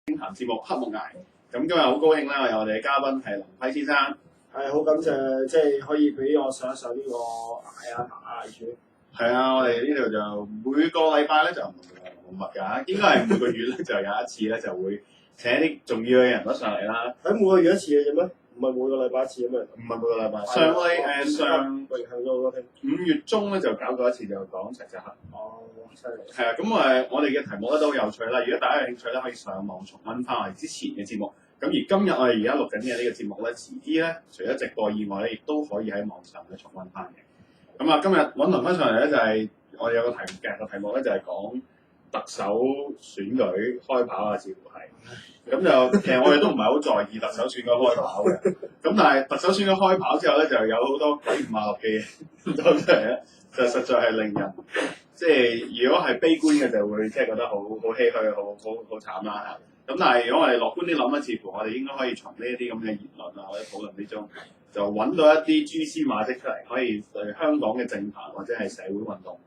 傾談節目《黑木崖》，咁今日好高興啦，有我哋嘅嘉賓係林輝先生。係好感謝，即係可以俾我上一上呢個崖主。係啊，我哋呢度就每個禮拜咧就唔密㗎，應該係每個月咧就有一次咧就會請一啲重要嘅人物上嚟啦。喺每個月一次嘅啫咩？唔係每個禮拜一次嘅咩？唔係每個禮拜。上榮幸咗好多聽。 5月中咧就搞過一次，就講齊齊黑。哦，犀利。係啊，咁我哋嘅題目咧都好有趣啦。如果大家有興趣咧，可以上網重溫翻我哋之前嘅節目。咁而今日我哋而家錄緊嘅呢個節目咧，遲啲咧除咗直播以外咧，亦都可以喺網上咧重溫翻嘅。咁啊，今日揾林輝上嚟咧就係、我哋有個題目嘅，個題目咧就係講特首選舉開跑啊，似乎係。咁就其實我哋都唔係好在意特首選舉開跑嘅。咁但係特首選舉開跑之後咧，就有好多鬼唔馬立嘅嘢走出嚟咧，就實在係令人即係如果係悲觀嘅就會即係覺得好唏噓、好慘啦。咁但係如果我哋樂觀啲諗咧，似乎我哋應該可以從呢一啲咁嘅言論啊或者討論之中，就揾到一啲蛛絲馬跡出嚟，可以對香港嘅政壇或者係社會運動，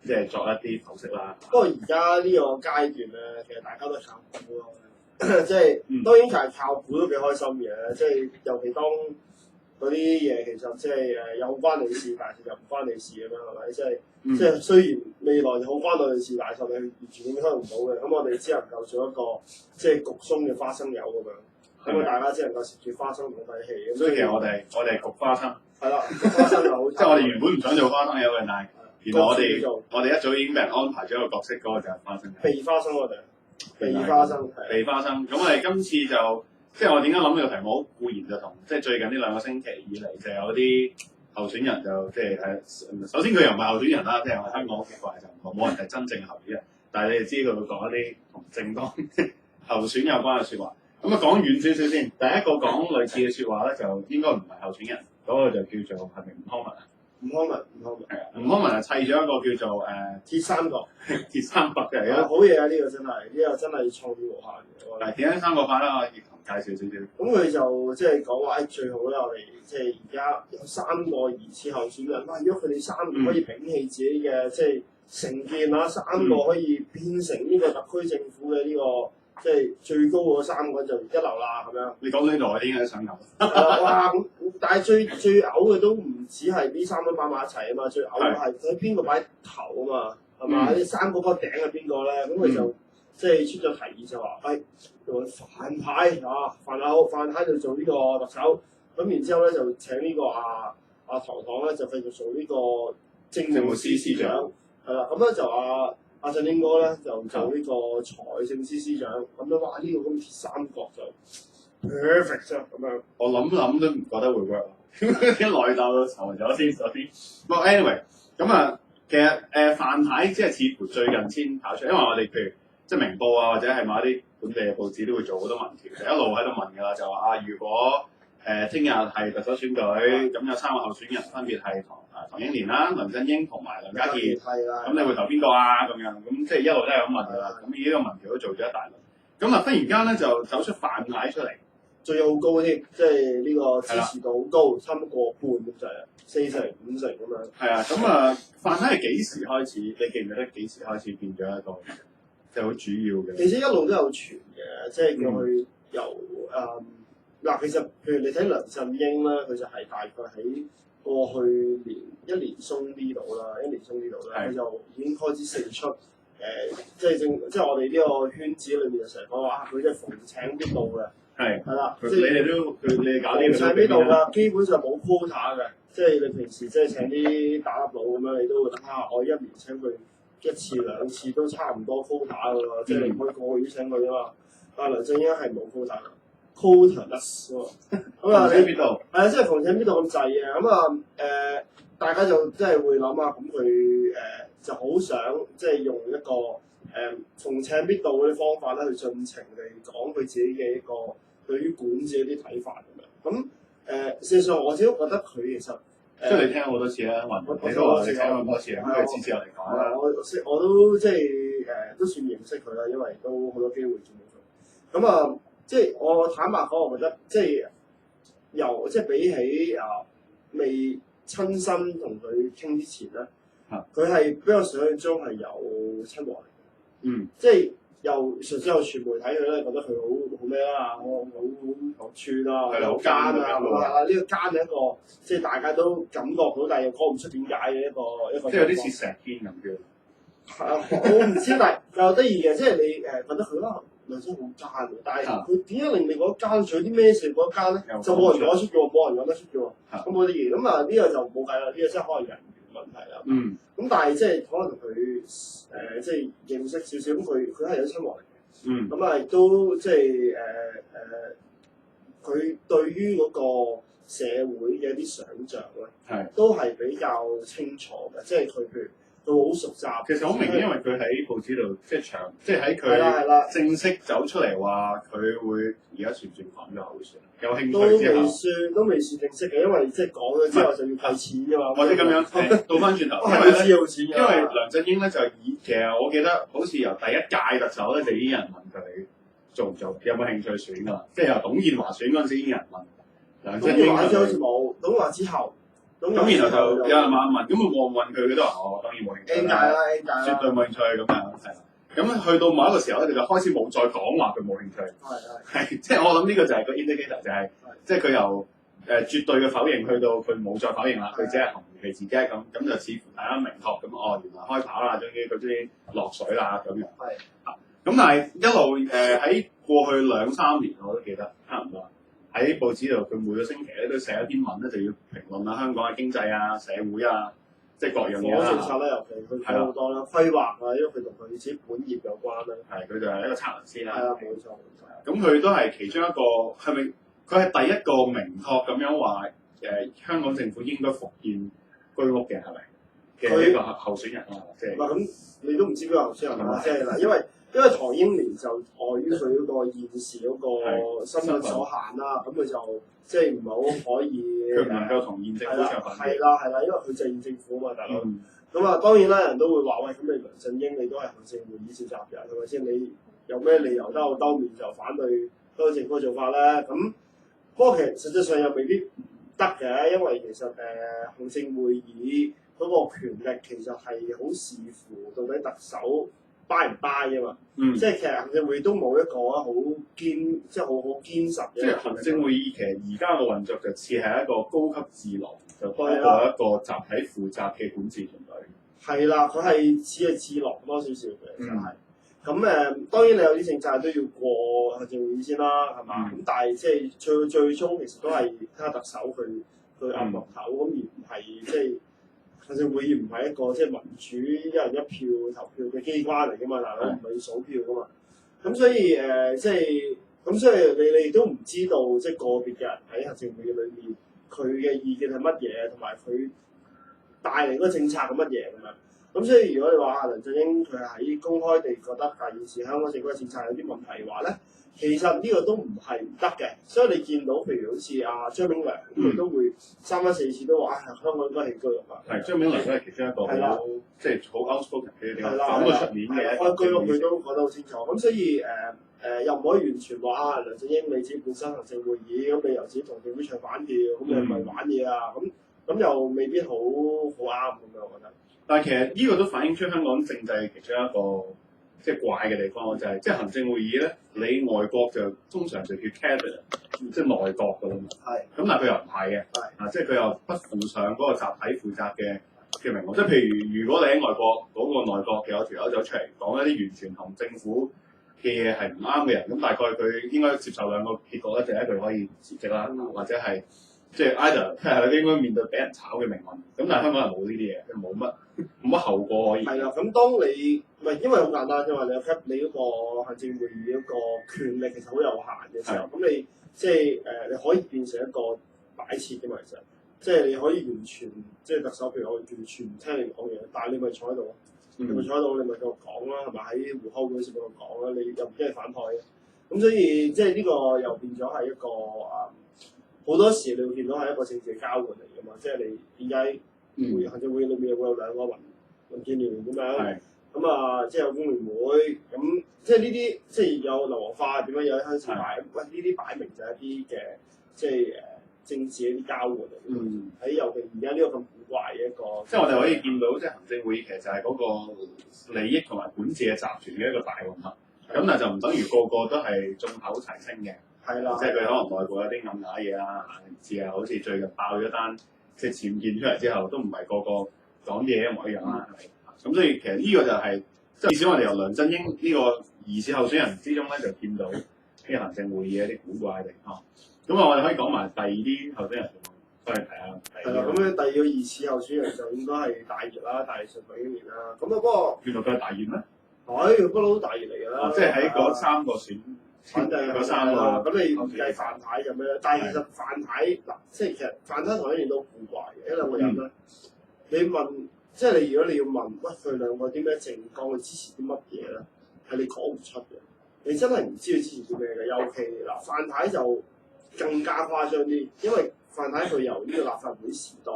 即係作一啲剖析啦。不過而家呢個階段咧，其實大家都靠估咯，即係當然其實靠估都幾開心嘅，即係尤其當嗰啲嘢其實即係有關你事，但係又唔關你事咁樣係咪？即係雖然未來好關我哋事，但係你完全影響唔到嘅。咁我哋只能夠做一個即係焗鬆嘅花生油咁樣，咁大家只能夠食住花生同睇戲。所以其實我哋焗花生。係啦，花生油即係我哋原本唔想做花生油嘅，但係原來我哋一早已經俾人安排咗一個角色，嗰個就係花生油。避花生我哋，避花生。避花生。咁我哋今次就即係我點解諗呢個題目，固然就同即係最近呢2個星期以嚟就有啲候選人就即係首先佢又唔係候選人啦，即係我哋香港好奇怪就冇人係真正嘅候選人，但係你哋知佢會講一啲同政黨候選有關嘅説話。咁啊講遠少少先，第一個講類似嘅説話咧，就應該唔係候選人，嗰個就叫做係咪吳康文啊？吳康文係啊，吳康文係砌咗一個叫做鐵三角嘅嚟嘅。好嘢啊！呢個真係創意無限嘅。係點樣三角法啦？我亦同介紹少少。咁佢就即係講話最好咧，我哋即係而家有3個疑似候選人，如果佢哋3個可以摒棄自己嘅即係成見啊，3個可以變成呢個特區政府嘅呢個即係最高嗰3個就一流啦咁樣。你講呢度我已經想嘔。哇！但係最嘔嘅都唔止係呢3個擺埋一齊啊嘛，最嘔嘅係佢邊個擺頭啊嘛，係嘛？呢3個個頂係邊個咧？咁佢就即係出咗提議就話，用范太啊，范太就做呢個特首，咁然之後咧就請呢個唐咧就繼續做呢個政務司司長，係啦，咁咧就阿振英哥咧就做呢個財政司司長，咁樣哇呢個咁鐵三角就 perfect 啊咁樣。我諗都唔覺得會 work， 一內鬥籌咗先，首先。不過 anyway， 咁其實范太即係似乎最近先跑出，因為我哋譬如即係明報啊，或者係某一啲本地嘅報紙都會做好多民調，就一路喺度問㗎啦，就話如果聽日係特首選舉，咁有3個候選人分別係唐英年啦、梁振英同埋梁家傑，咁你會投邊個啊？咁樣咁即係一路都係咁問㗎啦。咁呢個民調都做咗一大輪，咁忽然間咧就走出范太出嚟。仲要好高添，即係呢個支持度好高，差唔多過半咁就係4成5成咁樣。係啊，咁范太係幾時開始？你記唔記得幾時開始變咗一個即係好主要嘅？其實一路都有傳嘅，即係佢由其實譬如你睇梁振英咧，佢就係大概喺過去1年鬆啲度啦，佢就已經開始勝出。即係我哋呢個圈子裏面就成日講話，佢即係逢請必到嘅。係啦，即係你哋搞呢個請必到㗎，基本上冇 quota 嘅。即係你平時即係請啲打粒佬咁樣，你都會覺得我1年請佢1次2次都差唔多 quota 㗎喎，即係你唔可以個個月請佢啊嘛。但梁振英係冇 quota 喎咁你邊度？即係逢請必到咁滯嘅。咁大家就即係會諗咁佢就好想即係用一個逢請必到嗰啲方法咧，去盡情地講佢自己嘅一個對於管治一啲睇法咁樣。咁事實上我自己覺得佢其實即係你聽好多次啦，你都話你聽咁多次啦，咁佢次次又嚟講啦。我都即係都算認識佢啦，因為都好多機會見到佢。咁即係我坦白講，我覺得即係比起未親身同佢傾之前咧，佢係比我想象中係有親和力。即係又純粹有傳媒睇佢咧，覺得佢好咩啦，好串啊，係啦好奸啊，奸咁啊，呢個奸係一個即係大家都感覺到，但係又講唔出點解嘅一個。即係有啲似石堅咁嘅。係啊，我唔知，但係又得意嘅，即係你覺得佢啦，梁振英好奸嘅，但係佢點解令你覺得奸？做啲咩事覺得奸咧？就冇人講得出嘅喎，冇人講得出嘅喎。咁嗰啲嘢，咁啊呢個就冇計啦，呢個真係可能人緣問題啦。咁但係即係可能佢即係認識少少，咁佢係有親和力嘅。咁啊亦都即係佢對於嗰個社會嘅一啲想像咧，都係比較清楚嘅，即係佢譬如。佢好熟習，其實好明顯，因為佢喺報紙度即係長，即係喺佢正式走出嚟話佢會而家算唔算反咗口算？有興趣之後都未算正式嘅，因為即係講咗之後就要派錢㗎嘛。或者咁樣倒翻轉頭，因為梁振英咧就其實我記得好似由第一屆特首咧就已經有人問佢做唔做，有冇興趣選㗎啦。即係由董建華選嗰陣時已經有人問梁振英。董建華好似冇，董建華之後。咁然後就有人問，咁我問佢，佢都話我當然冇興趣啦，絕對冇興趣咁樣，係啦。咁去到某一個時候咧，佢就開始冇再講話佢冇興趣。係即係我諗呢個就係個 indicator，就係即係佢由絕對嘅否認去到佢冇再否認啦，佢只係含糊其辭啫咁，就似乎大家明確咁，原來開跑啦，佢終於落水啦咁樣。係啊，咁但係一路喺過去2-3年我都記得差唔多。喺報紙度，佢每個星期咧都寫一篇文咧，就要評論下香港嘅經濟啊、社會啊，即係各樣嘢啦。政策咧，尤其佢講好多啦，規劃啊，因為佢同佢自己本業有關啦。係，佢就係一個測量師啦。係啊，冇錯。咁佢都係其中一個，係咪？佢係第一個明確咁樣話香港政府應該復建居屋嘅係咪？嘅一個候選人啊，即係。咁你都唔知邊個候選人啦，即係嗱，因為唐英年就礙於佢嗰個現時嗰個身份所限啦，咁佢就即係唔係好可以。佢唔能夠同現政府唱反調。係啦，因為佢就係現政府啊嘛，大佬。咁啊，當然啦，人都會話喂，咁你梁振英你都係行政會議召集人係咪先？你有咩理由兜面就反對香港政府嘅做法咧？咁不過其實實際上又未必得嘅，因為其實行政會議嗰個權力其實係好視乎到底特首buy 唔 buy 嘅嘛，即係其實行政會議都冇一個好堅，即係好堅實嘅。即係行政會議其實而家個運作就似係一個高級智囊，就多過一個集體負責嘅管治團隊。係啦，佢係似係智囊多少少嘅，就係。咁當然你有啲政策都要過行政會議先啦，係嘛？咁但係即係最終其實都係睇下特首佢壓落頭，咁而唔係即係。行政會議唔係一個即係民主一人一票投票嘅機關嚟噶嘛，大佬唔係要數票噶嘛，咁所以即係咁所以你都唔知道即係個別嘅人喺行政會議裏面佢嘅意見係乜嘢，同埋佢帶嚟嗰個政策係乜嘢咁樣。咁所以如果你話梁振英佢喺公開地覺得現時香港政府嘅政策有啲問題嘅話咧，其實呢個都唔係唔得嘅。所以你見到譬如好似阿張炳良，佢都會3番4次都話香港應該係居屋啊。係張炳良都係其中一個好即係好 outspoken 嘅點講到出面嘅開居屋佢都講得好清楚。咁所以又唔可以完全話梁振英你自己本身行政會議咁你由自己同政府唱反調，咁你係咪玩嘢啊？咁又未必好啱咁樣，我覺得。但係其實呢個都反映出香港政制其中一個即係怪嘅地方，就係即係行政會議咧，你外國就通常就叫 cabinet，即係內閣㗎啦嘛。係。咁但係佢又唔係嘅。係。即係佢又不負上嗰個集體負責嘅名號。即係譬如果你喺外國嗰個內閣嘅有條友走出嚟講一啲完全同政府嘅嘢係唔啱嘅人，咁大概佢應該接受兩個結果咧，就係佢可以辭職啦，或者係。即係 either 係應該面對俾人炒嘅命運，咁但係香港人冇呢啲嘢，冇乜後果可以。係啦，咁當你唔係因為好簡單啫嘛，你嗰個行政會議嗰個權力其實好有限嘅時候，咁你即係你可以變成一個擺設嘅嘛，其實即係你可以完全即係特首，譬如我完全唔聽你講嘢，但係你咪坐喺度咯，你咪坐喺度，你咪繼續講啦，係咪喺戶口嗰時咪度講啦，你又唔驚係反台嘅，咁所以即係呢個又變咗係一個好多時你會見到係一個政治交換嚟㗎嘛，即係你點解行政會議裏面會有兩個民建聯咁樣，咁啊即係有工聯會，咁即係呢啲即係有流黃化點樣有鄉事擺，喂呢啲擺明就係一啲嘅即係政治一啲交換嚟，喺尤其而家呢個咁古怪嘅一個，即係我哋可以見到即係行政會議其實就係嗰個利益同埋管治嘅集團嘅一個大混合。咁但係就唔等於個個都係眾口齊聲嘅。係啦，即係佢可能內部有啲暗啞嘢啦，唔知啊，好似最近爆咗單即係僭建出嚟之後，都唔係個個講嘢一模一樣啦，係咪？咁所以其實呢個就係即係至少我哋由梁振英呢個疑似候選人之中咧，就見到呢個行政會議一啲古怪嘅地方。咁啊，我哋可以講埋第二啲候選人，翻嚟睇下。係啦，咁咧第二個疑似候選人就應該係大熱啦，大熱上台經年啦。咁啊，不過原來佢係大熱咩？係不嬲大熱嚟㗎啦。即係喺嗰三個選。反正係三個，咁你唔計范太就咩？但係其實范太嗱，即係其實范太同一年都古怪嘅，呢兩個人咧，你問，即係你如果你要問，喂佢兩個啲咩政綱，佢支持啲乜嘢咧？係你講唔出嘅，你真係唔知佢支持啲咩嘅。尤其嗱，范太就更加誇張啲，因為范太佢由呢個立法會時代，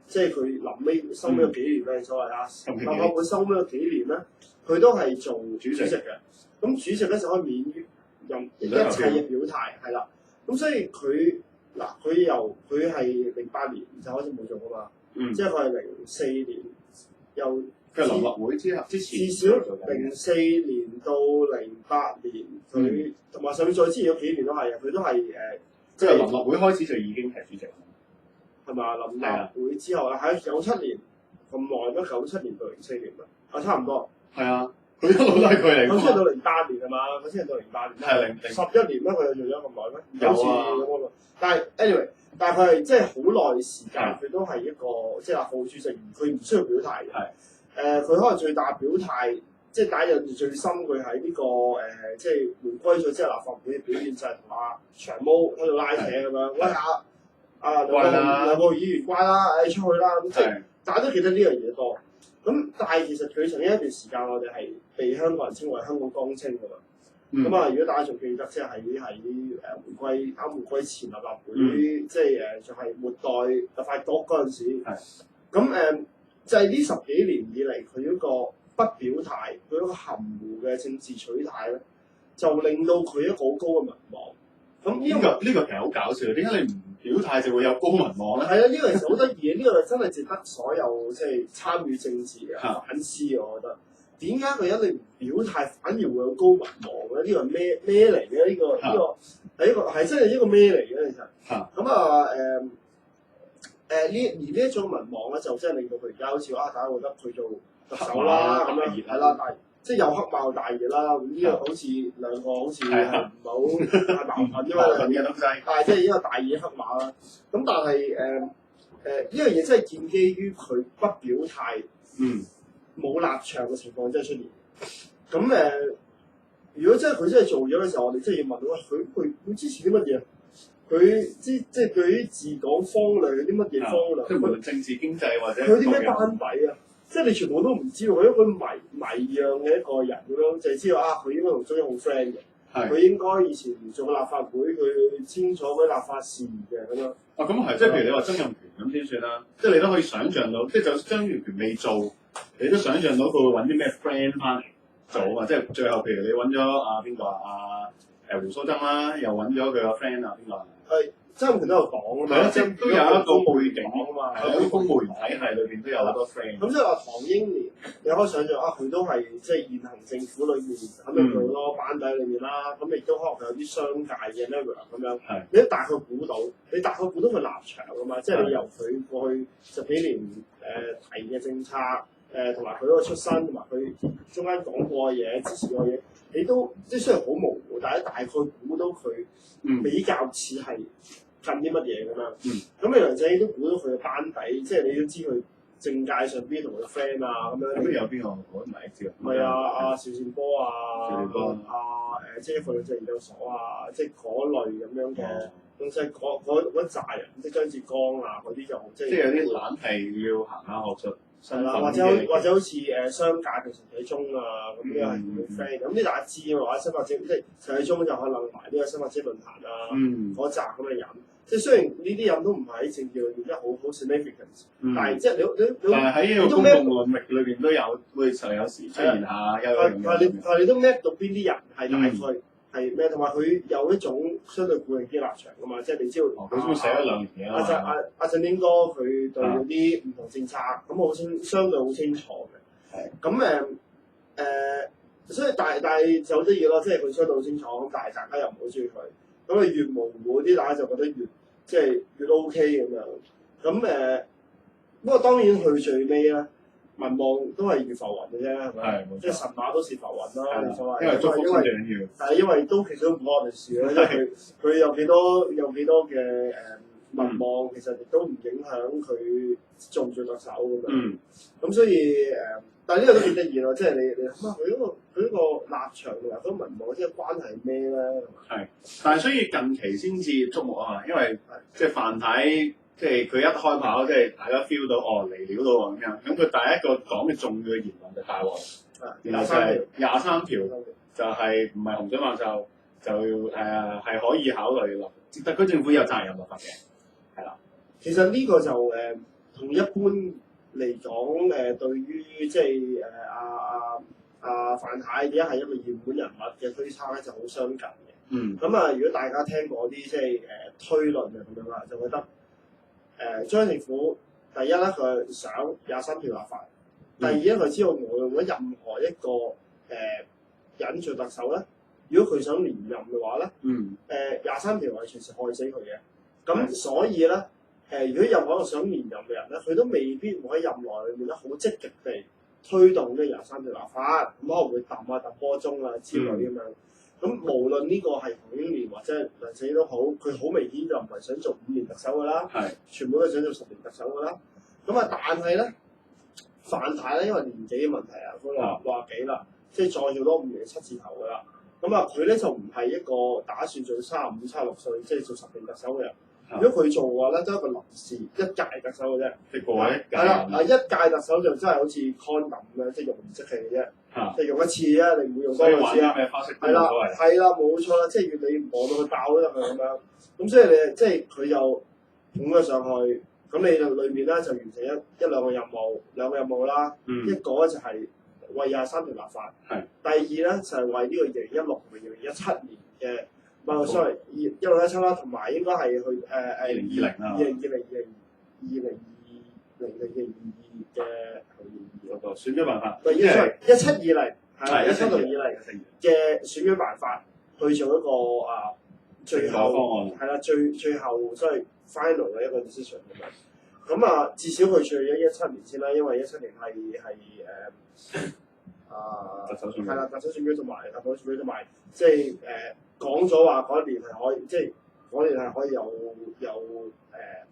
即係佢臨尾收尾嗰幾年咧，所謂啊，立法會收尾嗰幾年咧，佢都係做主席嘅。咁主席咧就可以免於一切嘅表態係啦，咁所以佢係08年就開始冇做噶嘛，即係佢係04年又佢臨立會之前至少04年到08年佢同埋甚至再之前有幾年都係佢都係即係臨立會開始就已經係主席係嘛？臨立會之後啊，喺97年咁耐咩？97年到04年啊，差唔多係啊。佢一路都係佢嚟㗎嘛。佢先係到08年係嘛？佢先係到08年。係11年咩？佢又做咗咁耐咩？有啊。但係 anyway，但係佢係即係好耐時間，佢都係一個即係副主席，佢唔需要表態嘅。係。佢可能最大表態，即係打印最深，佢喺呢個即係回歸咗之後立法會嘅表現就係同阿長毛喺度拉扯咁樣，喂兩個議員乖啦，出去啦，咁即係大家都記得呢樣嘢多。咁但係其實佢曾經一段時間，我哋係被香港人稱為香港江青㗎嘛。咁啊，如果大家仲記得，即係喺回歸前立法會，即係仲係末代立法局嗰陣時。咁就係呢10幾年以嚟，佢嗰個不表態，佢嗰個含糊嘅政治取態咧，就令到佢一個好高嘅民望。咁呢個其實好搞笑，點解你唔表態就會有高民望咧？係啊，呢個其實好得意嘅，呢個真係值得所有即係參與政治嘅反思嘅，我覺得。點解佢一定唔表態，反而會有高民望咧？呢個係咩嚟嘅？呢個係一個係真係一個咩嚟嘅？其實咁而呢一種民望咧，就真係令到佢而家好似大家覺得佢做特首啦咁樣，係啦，但係即係有黑貌大熱啦。咁呢個好似兩個好似係唔係好太矛盾，因為但係即係一個大熱黑馬啦。咁但係呢樣嘢真係建基於佢不表態，冇立場嘅情況真係出現。咁如果真係佢真係做咗嘅時候，我哋真係要問喂，佢支持啲乜嘢？佢即係對於治港方略有啲乜嘢方略？即係無論政治經濟或者佢有啲咩班底啊？即係你全部都唔知喎，佢一個謎樣嘅一個人咁樣，就係知道佢應該同中央好 friend 嘅。佢應該以前做過立法會，佢清楚嗰啲立法事宜嘅咁樣。咁係，即係譬如你話曾蔭權咁先算啦，即係你都可以想像到，即係就曾蔭權未做，你都想像到佢會揾啲咩 friend 翻嚟做啊嘛。即係最後譬如你揾咗邊個胡鬚曾啦，又揾咗佢個 friend 邊個？曾蔭權都有講啊嘛，即係都有一個背景啊嘛，喺公務員體系裏邊都有好多 friend。咁即係話唐英年，你可以想象佢都係即係現行政府裏面肯定佢好多班底裏面啦。咁亦都可能有啲商界嘅 network 咁樣。你大概估到佢立場啊嘛，即係你由佢過去10幾年提嘅政策，同埋佢嗰個出身，同埋佢中間講過嘅嘢、支持過嘅嘢，你都即係雖然好模糊，但係大概估到佢比較似係近啲乜嘢咁樣。咁你梁振英都估到佢嘅班底，即係你都知佢政界上邊同佢嘅 friend 啊咁樣。咁有邊個我都唔係知啊。係阿邵善波即係法律研究所啊，即係嗰類咁樣嘅東西，嗰一紮人，即係張志剛啊嗰啲就即係有啲懶係要行下學術。係啦，或者好似商界嘅陳啟宗啊，咁呢個係佢 friend。咁呢大家知啊，或者新發展即係陳啟宗就可能埋呢個新發展論壇啊，嗰集咁嘅人。即係雖然呢啲人都唔係喺政治裏面，即係好 significant，但係即係你但係喺呢個公共領域裏邊都有會就有時出現下你都 map 到邊啲人係大概係咩？同埋佢有一種相對固定啲立場㗎嘛，即係你知道。佢先寫咗2年嘅阿振英哥佢對嗰啲唔同政策咁相對好清楚嘅。咁所以但係就好得意咯，即係佢出到好清楚，咁但係大家又唔好中意佢，咁你越模糊啲，大家就覺得越 OK 咁樣。咁不過當然去最尾咧，民望都係越浮雲嘅啫，係咪？係冇錯。即係神馬都是浮雲啦，冇所謂。因為祝福先最緊要。但係因為都其實都唔關我哋事啦，因為佢有幾多嘅民望，其實亦都唔影響佢做唔做特首咁樣。咁所以但係呢個都幾得意咯，即係你諗下佢嗰個立場同埋嗰個民望即係關係咩咧？係，但係所以近期先至矚目啊嘛，因為即係范太，即係佢一開跑，即係大家 feel 到嚟料到喎咁樣。咁佢第一個講嘅重要嘅言論就大鑊，然後就係23條，就係唔係洪水猛獸，就係可以考慮立，特區政府有責任立法嘅，係啦。其實呢個就同一般嚟講對於即係范太而家係一個熱門人物嘅推測咧，就好相近嘅。咁如果大家聽過啲即係推論嘅咁樣啦，就覺得中央政府第一咧佢想23條立法，第二咧佢知道無論任何一個人做特首咧，如果佢想連任嘅話咧，23條係隨時害死佢嘅。咁所以咧如果任何一個想連任嘅人咧，佢都未必會喺任內裏面咧好積極地推動呢23條立法，咁可能會揼波鐘啊之類咁樣。咁無論呢個係唐英年或者梁振英都好，佢好明顯就唔係想做5年特首噶啦，全部都係想做10年特首噶啦。咁但係咧，范太咧因為年紀嘅問題佢60幾啦，即係再做多5年7字頭噶啦。咁佢咧就唔係一個打算做35、36歲即係做10年特首嘅人。如果佢做嘅話咧，都係一個臨時一屆特首嘅啫。即係過一屆。係啦，一屆特首就真係好似 condom 咁樣，即係用唔即棄嘅啫。即係用一次啊，你唔會用多次啊。係啦，係啦，冇錯啦，即係你磨到佢爆都得佢咁樣。咁所以你即係佢又捧咗上去，咁你就裏面咧就完成一兩個任務，兩個任務啦。一個咧就係為23條立法。第二咧就係為呢個2016同2017年嘅。sorry， 1617啦，同埋應該係去2020啦，2020嘅嗰個選舉辦法，唔係1720係啦，17到20嘅選舉辦法去做一個最後方案係啦，最後即係 final 嘅一個 decision 咁樣。咁至少佢處理咗17年先啦，因為17年係特首選舉係啦，特首選舉同埋立法會選舉同埋即係講咗話嗰一年係可以，即係嗰年係可以有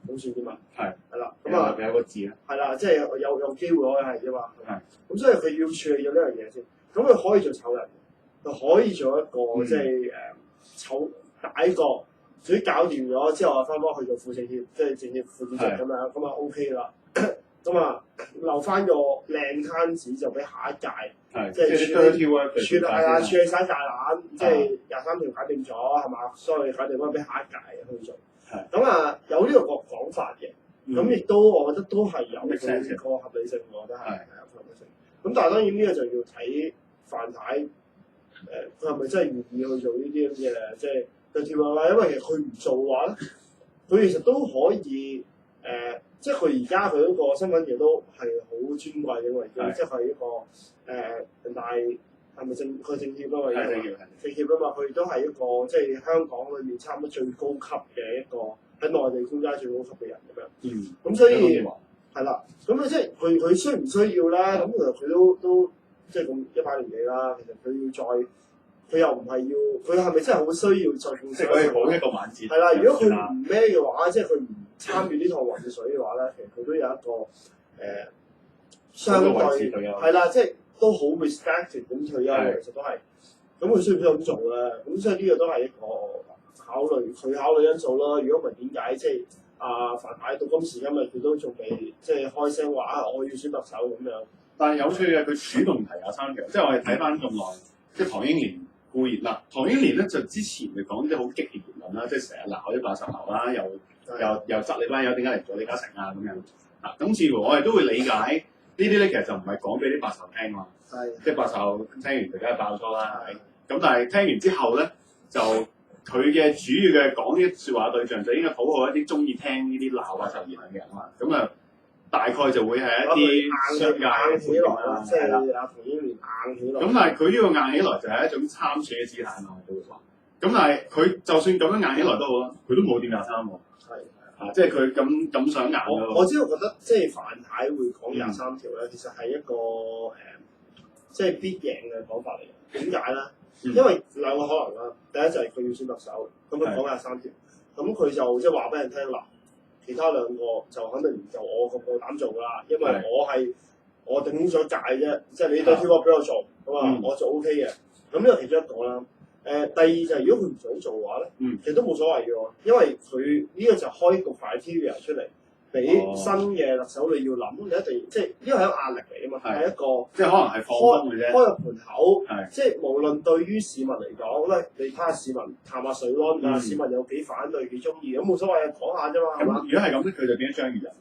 普選嘅嘛。係啦，咁有個字啊。係啦，即係有機會可以係啫嘛。咁所以佢要處理咗呢樣嘢先。咁佢可以做醜人，佢可以做一個即係醜歹角，至於搞掂咗之後，翻返去做副政協，即係政協副主席咁樣，咁OK 啦。咁留翻個靚攤子就俾下一屆，即係處理晒大攬，即係23條搞掂咗係嘛，所以搞掂翻俾下一屆去做。咁有呢個講法嘅，咁亦都我覺得都係有個合理性，我覺得係有合理性。咁但係當然呢個就要睇范太佢係咪真係願意去做呢啲咁嘅即係嘅跳落啦，因為其實佢唔做嘅話咧，佢其實都可以即係佢而家佢嗰個身份亦都係好尊貴嘅位置，即係一個人大係咪佢政協啊嘛？政協啊嘛，佢都係一個即係香港裏面差唔多最高級嘅一個喺內地官階最高級嘅人咁樣。咁所以係啦，咁即係佢需唔需要咧？咁其實佢都即係咁100年幾啦。其實佢要再，佢又唔係要，佢係咪真係好需要再貢獻？即係佢冇一個環節。係啦，如果佢唔咩嘅話，即係佢唔參與呢趟黃水嘅話咧，其實佢都有一個相對係啦，即係都好 respected 咁退休嘅，其實都係。咁佢需唔需要咁做咧？咁所以呢個都係一個佢考慮因素啦。如果唔係點解即係范太到今時今日佢都仲未即係開聲話我要選特首咁樣？但係有趣嘅，佢主動提23條，即係我哋睇翻咁耐，即係唐英年固然啦，唐英年咧就之前就講啲好激烈言論啦，即係成日鬧啲80後啦，又質你班友點解嚟做李嘉誠啊咁樣。咁似乎我哋都會理解呢啲咧，其實就唔係講俾啲80後聽嘛。即係80後聽完就梗係爆粗啦，係咪？咁但係聽完之後咧，就佢嘅主要嘅講呢啲説話對象就應該討好一啲中意聽呢啲鬧80後言論嘅人啊嘛。咁大概就會係一啲商界硬起來啦，即係啦。係阿唐英年硬起來。咁但係佢呢個硬起來就係一種參選嘅姿態嘛，都會話。咁但係佢就算咁樣硬起來都好啦，佢都冇掂廿三喎。係即係佢咁想硬咯。我只係覺得即係范太會講廿三條咧，其實係一個即係必贏嘅講法嚟嘅。點解咧？因為兩個可能啦，第一就係佢要選特首，咁佢講廿三條，咁佢就即係話俾人聽嗱，其他兩個就肯定唔就我個膽做㗎啦，因為我頂咗界啫，即係你對挑過俾我做，咁啊我就 O K 嘅。咁呢個其中一個啦。第二就係如果佢唔想做嘅話咧，其實都冇所謂嘅喎，因為佢呢個就開個 criteria 出嚟，俾新嘅特首你要諗，你一定即係呢個係一個壓力嚟啊嘛，係一個即係可能係放風嘅啫，開個盤口，即係無論對於市民嚟講，喂，你睇下市民探下水安㗎，市民有幾反對幾中意，咁冇所謂，講下啫嘛，係嘛？如果係咁咧，佢就變咗張宇人。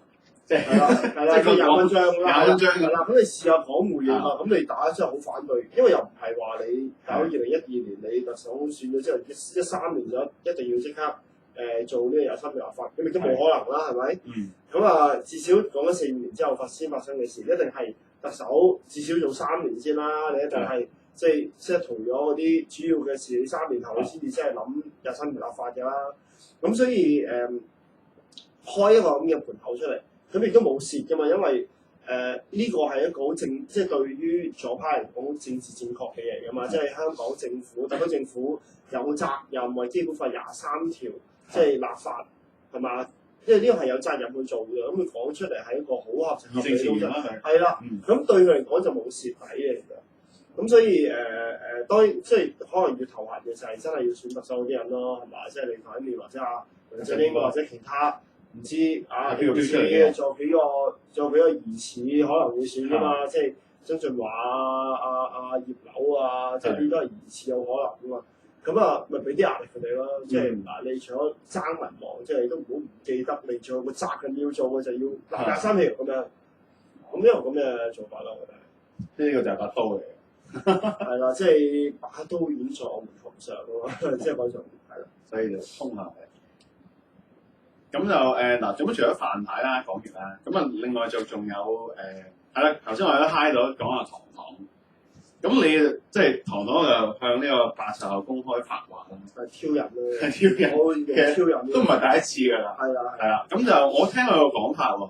即係啦，即係20蚊張啦，係啦，咁你試下講回應啊，咁你打真係好反對，因為又唔係話你搞2012年你特首選咗之後13年就一定要即刻做呢個23條立法，咁亦都冇可能啦，係咪？咁啊，至少講咗4、5年之後先發生嘅事，一定係特首至少做3年先啦，你一定係即係 settle 咗嗰啲主要嘅事，你3年後你先至真係諗23條立法嘅啦。咁所以開一個咁嘅盤口出嚟。咁亦都冇蝕㗎嘛，因為呢個係一個好正，即係對於左派嚟講政治正確嘅嘢㗎嘛，即係香港政府、特區政府有責任為基本法23條即係立法係嘛，即係呢個係有責任去做嘅，咁佢講出嚟係一個好合情合理嘅東西，係啦，咁對佢嚟講就冇蝕底嘅，其實，咁所以當然即係可能要頭痕嘅就係真係要選特首嗰啲人咯，係嘛，即係李台面或者梁振英或者其他。唔知啊，仲有幾個疑似可能會選㗎嘛？即係曾俊華葉劉啊，即係呢都係疑似有可能㗎嘛。咁啊，咪俾啲壓力佢哋咯。即係嗱，你除咗爭民望，即係你都唔好唔記得，你仲有個責任要做嘅就要廿三條咁樣。咁呢個咁嘅做法啦，我覺得。呢個就係把刀嚟嘅。係啦，即係把刀掩在我們頭上咯，即係講上係啦。所以就衝下嚟。咁就嗱，咁除咗范太啦講完啦，咁啊另外就仲有係啦，頭先我哋都嗨咗講下唐唐，咁你即係唐唐就向呢個80後公開發話啦，係挑人咯，係挑人，挑人都唔係第一次㗎啦，係啦，咁就我聽佢個講法喎，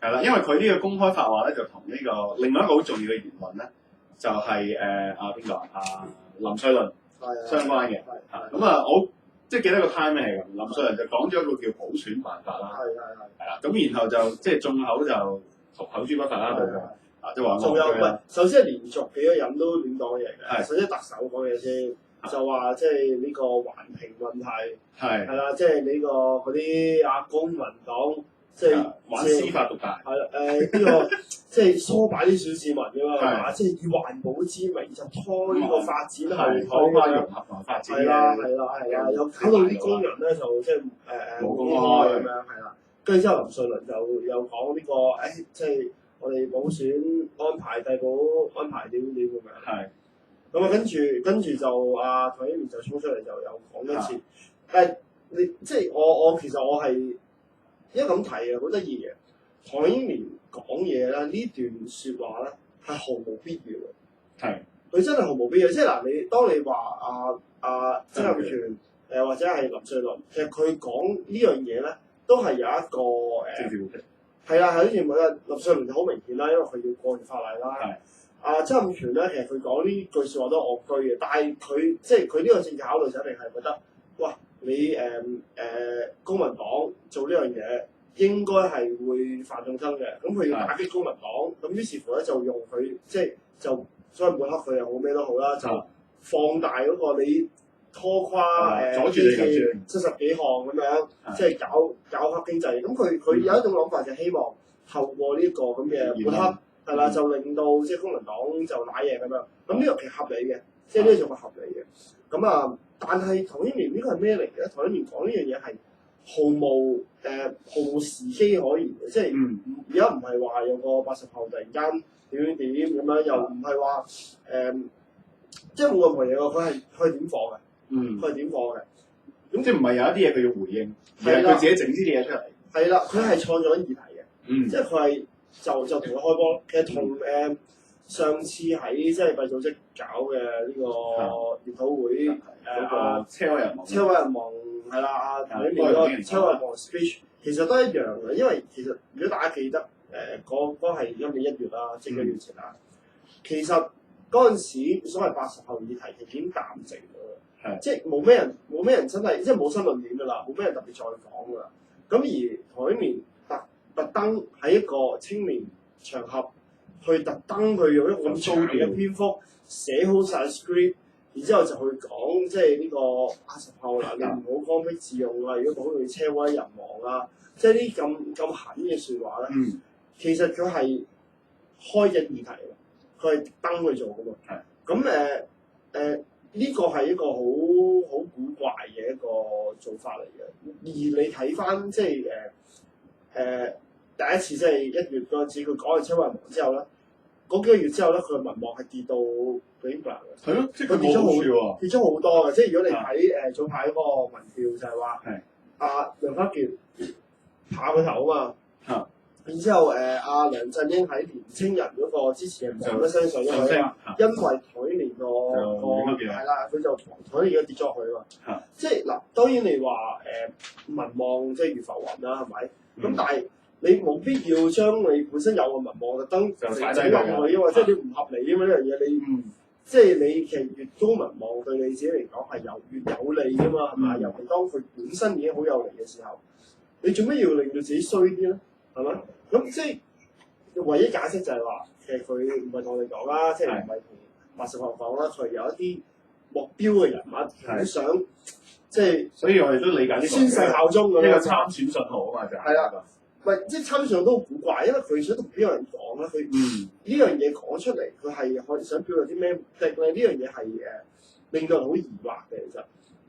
係啦，因為佢呢個公開發話咧就同呢個另外一個好重要嘅言論咧，就係邊個林瑞麟相關嘅，咁啊我。即係記得個 time 係咁，林瑞麟就講咗一個叫普選辦法啦，係啦，咁然後就即係眾口就口誅筆伐啦，即係話仲有唔係？首先係連續幾個人都亂講嘢嘅，首先特首講嘢先，就話即係呢個環評問題係啦，即係呢個嗰啲公民黨即係玩司法獨大，係啦呢個即係唆擺啲小市民㗎嘛，係嘛？即係以環保之名就拖呢個發展後腿融合同發展係啦，有搞到啲工人咧就即係冇公開咁樣係啦，跟住之後林瑞麟就又講呢個即係我哋補選安排遞補安排點咁樣，係咁啊跟住就唐英年就衝出嚟就又講一次，但係你即係我其實我係一咁睇啊，好得意嘅唐英年講嘢咧呢段説話咧係毫無必要嘅，係佢真係毫無必要，即係嗱你當你話曾蔭權或者係林瑞麟，其實佢講呢樣嘢咧都係有一個政治目的，係啦，係好似林瑞麟就好明顯啦，因為佢要過條法例啦。曾蔭權咧，其實佢講呢句説話都係惡居嘅，但係佢即係佢呢個政治考慮就一定係覺得，哇！你公民黨做呢樣嘢應該係會犯眾生嘅，咁佢要打擊公民黨，咁於是乎咧就用佢即係就所謂抹黑佢又好咩都好啦，就放大嗰個你拖垮基建70幾項咁樣，即係搞黑經濟。咁佢有一種諗法就希望透過呢個咁嘅抹黑係啦，就令到即係公民黨就揦嘢咁樣。咁呢個其實合理嘅，即係呢個做法合理嘅。咁但係唐英年呢個係咩嚟嘅？唐英年講呢樣嘢係毫無時機可言嘅，即係而家唔係話有個80後突然間點咁樣，又唔係話即係冇任何嘢喎，佢係點放嘅？佢係點放嘅？咁即係唔係有一啲嘢佢要回應，而係佢自己整啲嘢出嚟。係啦，佢係創造緊議題嘅，即係佢係就同佢開波。其實同上次喺即係閉組織搞嘅呢個研討會嗰個車位人王，車位人王係啦，同呢年嗰個車位人王 speech 其實都一樣嘅，因為其實如果大家記得嗰係今年1月啦，即係1月前啦，其實嗰陣時所謂80後議題其實已經淡靜咗啦，即係冇咩人真係即係冇新論點㗎啦，冇咩人特別再講㗎啦。咁而台面特登喺一個青年場合，去特登去用一個咁長嘅篇幅寫好晒 script， 然之後就去講即係呢個80後啦，你唔好剛愎自用啊！如果講到車毀人亡啊，即係啲咁狠嘅説話咧，其實佢係開緊議題嘅，佢係特登去做㗎嘛。咁呢個係一個好古怪嘅一個做法嚟嘅。而你睇翻即係第一次即係1月嗰陣時，佢講完車毀人亡之後咧，嗰幾個月之後咧，佢嘅民望係跌到幾百嘅。係咯，即係佢跌咗好多嘅。即係如果你睇早排嗰個民調就係話，梁家傑下個頭啊嘛，然之後梁振英喺年青人嗰個支持人一聲上咗去啊，因為台年個係啦，佢就台年而家跌咗落去啊嘛。即係嗱，當然你話民望即係如浮雲啦，係咪？咁但係你冇必要將你本身有嘅民望特登整落去啊嘛，即係你唔合理啊嘛呢樣嘢，你即係你其實越高民望對你自己嚟講係越有利噶嘛，係咪？尤其當佢本身已經好有利嘅時候，你做咩要令到自己衰啲咧？係咪？咁即係唯一解釋就係話，其實佢唔係同我哋講啦，即係唔係同80後講啦，佢有一啲目標嘅人物好想即係，所以我哋都理解呢個宣誓效忠咁樣，呢個參選信號啊嘛，就係啦。唔係即係參選都好古怪，因為佢想同邊個人講咧？佢呢樣嘢講出嚟，佢係可以想表達啲咩目的咧？呢樣嘢係令到人好疑惑嘅其實。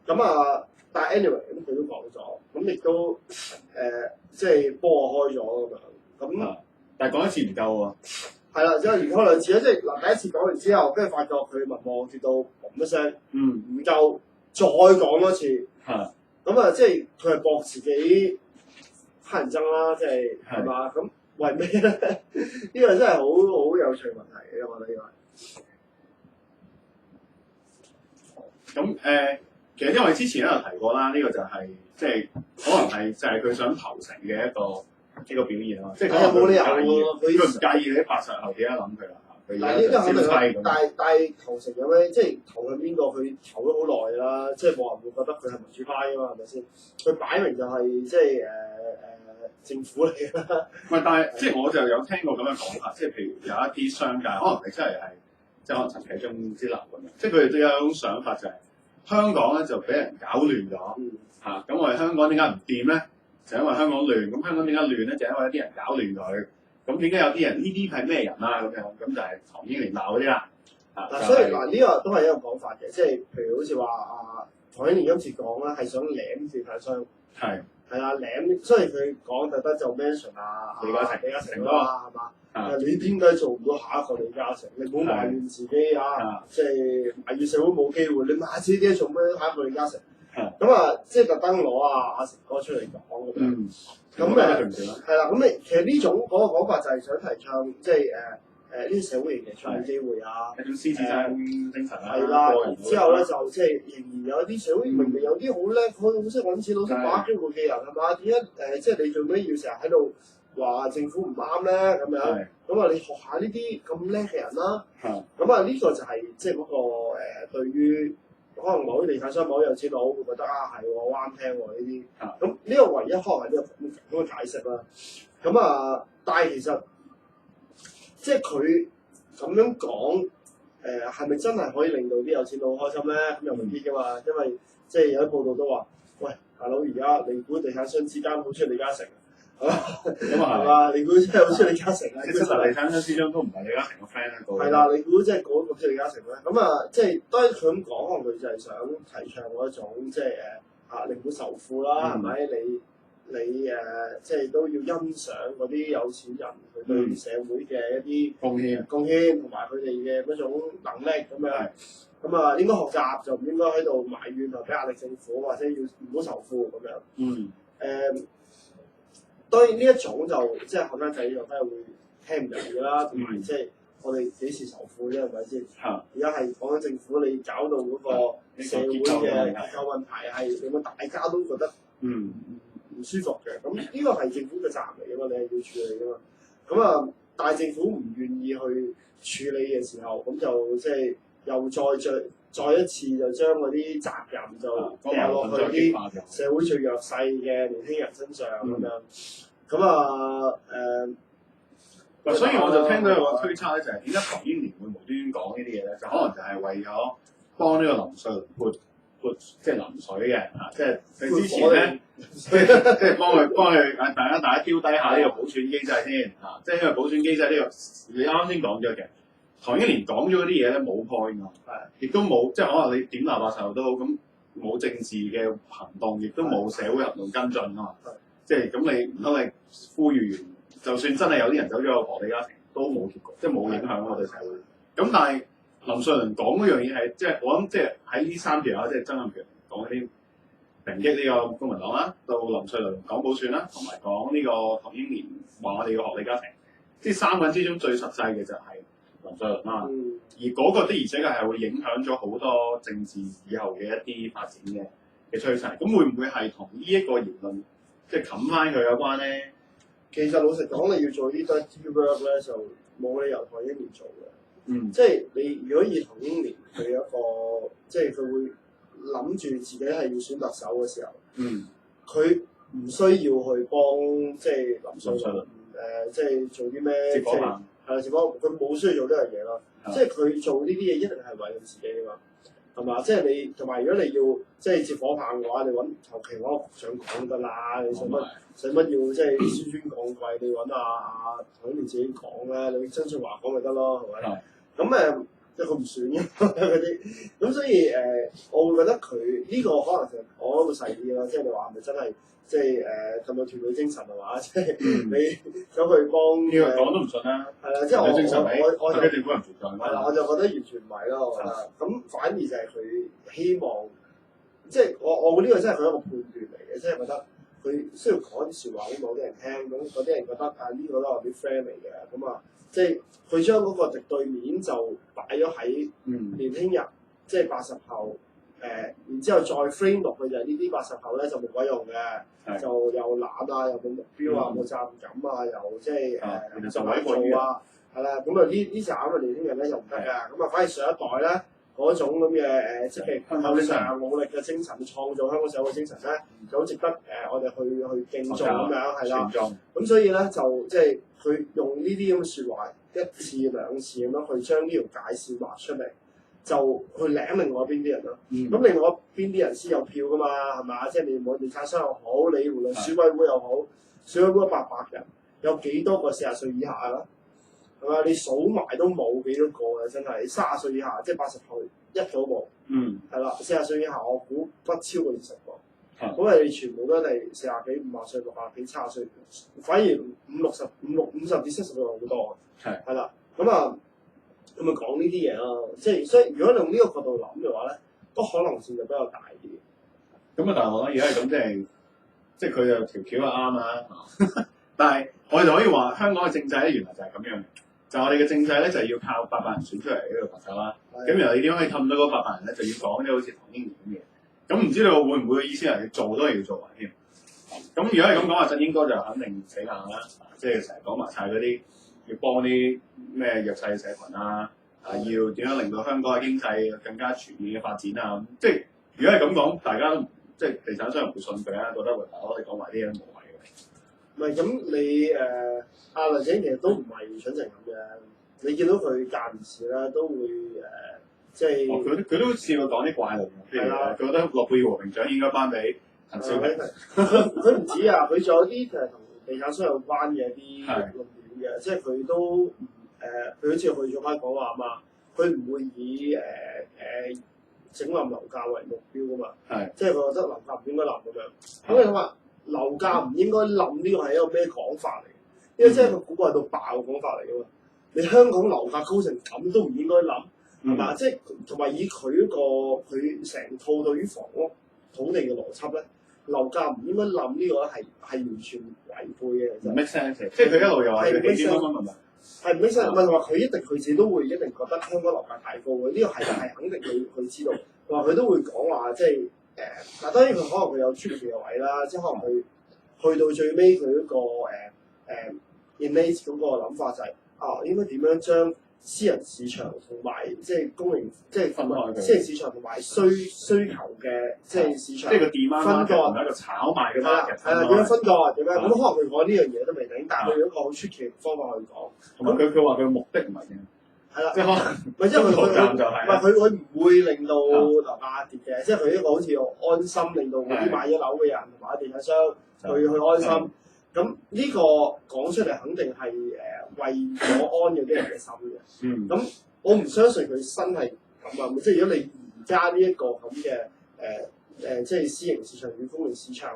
咁但係 anyway 咁佢都講咗，咁亦都即係幫我開咗咁樣。咁但係講一次唔夠喎。係啦，之後連開兩次啦，即係嗱第一次講完之後，跟住發覺佢民望跌到嘣一聲，唔夠，再講多次。咁即係佢係博自己乞人憎啦，即係係嘛？咁為咩咧？呢個真係好有趣問題嘅，我覺得呢個。咁其實因為之前都有提過啦，呢個就係即係可能係就係佢想投誠嘅一個表現咯。即係佢冇理由喎，佢唔介意你啲80後點樣諗佢啦。但係呢個肯定啦，但係投誠有咩？即係投向邊個？佢投咗好耐啦，即係冇人會覺得佢係民主派啊嘛，係咪先？佢擺明就係即係政府嚟㗎啦。唔係，但係即係我就有聽過咁樣講法，即係譬如有一啲商界，可能係真係即係可能陳啟宗之流咁樣，即係佢哋都有一種想法就係香港咧就俾人搞亂咗嚇，咁我哋香港點解唔掂咧？就因為香港亂，咁香港點解亂咧？就因為有啲人搞亂佢。咁點解有啲人呢啲係咩人啊？咁就係唐英年鬧嗰啲啦。所以呢個都係一個講法嘅，即係譬如好似話唐英年今次講咧係想舐地產商。係啦，舐，所以佢講特登就 mention 李嘉誠啦，係嘛？你點解做唔到下一個李嘉誠？你唔好埋怨自己啊！即係埋怨社會冇機會，你下次啲做咩下一個李嘉誠？咁即係特登攞阿成哥出嚟講咁樣。咁係啦，咁其實呢種嗰個講法就係想提倡，即係呢啲社會型嘅創業機會啊，一種獅子山精神啊。係啦，之後咧就即係仍然有啲社會明明有啲好叻，好識揾錢、好識把握機會嘅人係嘛？點解即係你做咩要成日喺度話政府唔啱咧？咁樣咁你學下呢啲咁叻嘅人啦。咁呢個就係即係嗰個對於。可能某啲地產商、某啲有錢佬會覺得係喎，啱聽喎呢啲。咁呢個唯一可能係呢個咁嘅解釋啦。但係其實即係佢咁樣講，係咪真係可以令到啲有錢佬開心咧？咁又未必噶嘛，因為即係有啲報道都話，喂，大佬而家你估地產商之間好中意李嘉誠？係嘛？你估真係好中意李嘉誠啊？其實地產商之中都唔係李嘉誠個 friend 喺度。係啦，你估即係嗰個中意李嘉誠咧？即係當然佢咁講，可能佢就係想提倡嗰一種即係令股仇富啦，係咪？你即係都要欣賞嗰啲有錢人佢對社會嘅一啲貢獻同埋佢哋嘅嗰種能力咁樣。應該學習就唔應該喺度埋怨同俾壓力政府，或者要唔好仇富咁樣。當然呢一種就即係後生仔就真係會聽唔入嘅啦，同埋即係我哋幾時仇富啫係咪先？而家係講緊政府你搞到嗰個社會嘅結構問題係令到大家都覺得唔舒服嘅，咁呢個係政府嘅責任嚟㗎嘛，你係要處理㗎嘛。咁啊，但係政府唔願意去處理嘅時候，咁就即係又再一次就將嗰啲責任就掉落去啲社會最弱勢嘅年輕人身上咁樣。咁啊所以我就聽到有個推測咧，就係點解唐英年會無端端講呢啲嘢咧？就可能就係為咗幫呢個林瑞麟潑即係淋水嘅嚇，即係佢之前咧，即係幫佢大家挑低下呢個補選機制先嚇，即係因為補選機制呢個你啱先講咗嘅，唐英年講咗嗰啲嘢咧冇 point 㗎，亦都冇即係可能你點鬧白仇都好，咁冇政治嘅行動，亦都冇社會行動跟進啊嘛，即係咁你唔通你呼籲完，就算真係有啲人走咗去婆地家庭，都冇結果，即係冇影響我哋社會。咁但係林瑞麟講嗰樣嘢係，即係我諗，即係喺呢三條啊，即係曾蔭權講嗰啲抨擊呢個公民黨啦，到林瑞麟講補選啦，同埋講呢個唐英年話我哋要學李嘉誠，即係三個人之中最實際嘅就係林瑞麟啦。而嗰個的而且確係會影響咗好多政治以後嘅一啲發展嘅趨勢。咁會唔會係同呢一個言論即係冚翻佢有關咧？其實老實講，你要做呢啲 dirty work 咧，就冇理由唐英年做嘅。即係你如果以唐英年佢一個，即係佢會諗住自己係要選特首嘅時候，佢唔需要去幫即係林瑞麟即係做啲咩，即係接火棒，佢冇需要做呢樣嘢咯。即係佢做呢啲嘢一定係為咗自己㗎嘛，係嘛？即係你同埋如果你要即係接火棒嘅話，你揾求其揾個局長講得啦，你使乜要即係紆尊降貴？你揾唐英年自己講咧，你曾俊華講咪得咯，係咪？咁即係佢唔選嘅嗰啲，咁所以我會覺得佢呢個可能就我會細啲咯，即係你話係咪真係即係咁有團隊精神係嘛？即係你走去幫呢個講都唔信啦。係啦，即係我就政府人存在。係啦，我就覺得完全唔係咯，我覺得。咁反而就係佢希望，即係我呢個真係佢一個判斷嚟嘅，即係覺得佢需要講啲説話俾某啲人聽，咁嗰啲人覺得呢個都係啲 friend 嚟嘅，咁啊。即係佢將嗰個敵對面就擺咗喺年輕人，即係80後，然之後再 frame 落去就係呢啲80後咧就冇鬼用嘅，就又懶啊，又冇目標啊，冇責任感啊，又即係就委做啊，係啦，咁啊呢紮嘅年輕人咧就唔得㗎，咁啊反而上一代咧嗰種咁嘅積極向上努力嘅精神，創造香港社會精神咧，就好值得我哋去敬重咁樣，係啦，咁所以咧就即係。佢用呢啲咁嘅説話一次兩次咁樣去將呢條界線畫出嚟，就去領另外邊啲人咯。咁另外邊啲人先有票噶嘛？係咪？即係你無論地產商又好，你無論選委會又好，選委會800人，有幾多個40歲以下啦？係咪？你數埋都冇幾多個嘅，真係30歲以下，即係80後一組冇。係啦，40歲以下我估不超過20個。咁你全部都係40幾、50歲、60幾、70歲，反而50至70歲好多嘅。係啦，咁啊講呢啲嘢咯，即係所以如果用呢個角度諗嘅話咧，個可能性就比較大啲。咁啊，但係我覺得而家係咁，即係佢就條橋係啱啊。但係我哋就可以話香港嘅政制咧，原來就係咁樣嘅，就我哋嘅政制咧就係要靠800人選出嚟呢個特首啦。咁然後你點樣可以氹到嗰800人咧，就要講啲好似唐英年咁嘅嘢。咁唔知道會唔會嘅意思係你做都係要做埋添？咁如果係咁講話，振英哥就肯定死硬啦，即係成日講埋晒嗰啲要幫啲咩弱勢社群啊，要點樣令到香港嘅經濟更加全面嘅發展啊？即係如果係咁講，大家都即係地產商唔會信佢啊，覺得喂大佬你講埋啲嘢都冇謂嘅。唔係咁你梁振英其實都唔係蠢成咁嘅，你見到佢間唔時咧都會即係佢都試過講啲怪論，譬如佢覺得諾貝爾和平獎應該頒俾陳小平。佢唔止啊，佢仲有啲同地產商有關嘅一啲論點嘅，即係佢都佢好似去咗翻講話嘛，佢唔會以整冧樓價為目標噶嘛，即係佢覺得樓價唔應該冧咁樣。咁你諗下樓價唔應該冧呢個係一個咩講法嚟？因為即係個估計到爆嘅講法嚟噶嘛。你香港樓價高成咁都唔應該冧。係嘛？即係同埋以佢成套對於房屋土地嘅邏輯咧，樓價唔應該冧呢個係完全違背嘅。唔 make sense，即係佢一路又話佢幾千蚊係咪？係唔 make sense，唔係話佢佢自己都會一定覺得香港樓價太高嘅，呢個係肯定佢知道，話佢都會講話即係嗱當然佢可能佢有專業嘅位啦，即係可能佢去到最尾佢嗰個innate 嗰個諗法就係、應該點樣將私人市場同埋即係公營即係分開佢私人市場同埋需求嘅即係市場即係個 demand 分割同埋一個炒賣嘅 market 係啦，點樣分割點樣咁係可能佢講呢樣嘢都未定，但係佢用一個好出奇嘅方法去講。同埋佢話佢嘅目的唔係嘅，係啦，即係可能咪即係佢站就係唔係佢唔會令到樓價跌嘅，即係佢一個好似安心，令到嗰啲買咗樓嘅人同埋地產商去安心。咁呢個講出嚟肯定係為咗安嗰啲人嘅心嘅。咁我唔相信佢真係咁啊！即係如果你而家呢一個咁嘅即係私營市場與公營市場